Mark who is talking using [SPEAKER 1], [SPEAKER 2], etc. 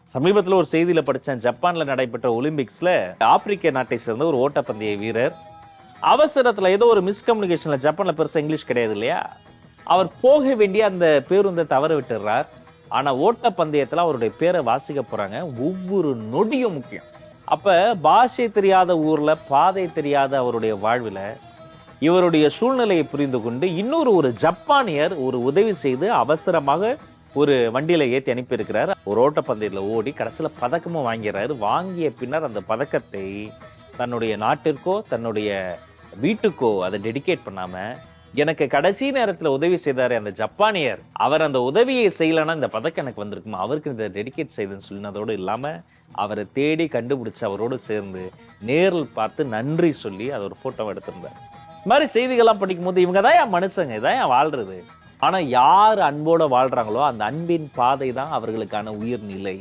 [SPEAKER 1] சமீபத்தில் ஒரு செய்தியில படிச்சேன். ஜப்பான்ல நடைபெற்ற ஒலிம்பிக்ஸ்ல ஆப்பிரிக்க நாட்டை சேர்ந்த ஒரு ஓட்டப்பந்தய வீரர் அவசரத்துல ஏதோ ஒரு மிஸ்கம்யூனிகேஷன்ல, ஜப்பான்ல பெருசா இங்கிலீஷ் கிடையாது இல்லையா, அவர் போக வேண்டிய அந்த பேருந்தை தவற விட்டுறார். ஆனா ஓட்டப்பந்தயத்துல அவருடைய பேரை வாசிக்க போறாங்க. ஒவ்வொரு நொடியும் முக்கியம். அப்ப பாஷை தெரியாத ஊர்ல, பாதை தெரியாத அவருடைய வாழ்வுல இவருடைய சூழ்நிலையை புரிந்து கொண்டு ஒரு ஜப்பானியர் ஒரு உதவி செய்து அவசரமாக ஒரு வண்டியில ஏற்றி அனுப்பி இருக்கிறார். ஒரு ஓட்டப்பந்தயத்துல ஓடி கடைசியில பதக்கமும் வாங்கிறாரு. வாங்கிய பின்னர் அந்த பதக்கத்தை தன்னுடைய நாட்டிற்கோ தன்னுடைய வீட்டுக்கோ அதை டெடிகேட் பண்ணாம, எனக்கு கடைசி நேரத்துல உதவி செய்தாரு அந்த ஜப்பானியர், அவர் அந்த உதவியை செய்யலன்னா இந்த பதக்கம் எனக்கு வந்திருக்குமா, அவருக்கு இதை டெடிகேட் செய்தேன்னு சொன்னதோடு இல்லாம அவரை தேடி கண்டுபிடிச்சு அவரோடு சேர்ந்து நேரில் பார்த்து நன்றி சொல்லி அதை ஒரு போட்டோ எடுத்திருந்தார். இந்த மாதிரி செய்திகள்லாம் படிக்கும் போது இவங்க தான் என் மனுஷங்க, இதான் என் வாழ்றது. ஆனா யார் அன்போட வாழ்றாங்களோ அந்த அன்பின் பாதை தான் அவர்களுக்கான உயிர் நிலை.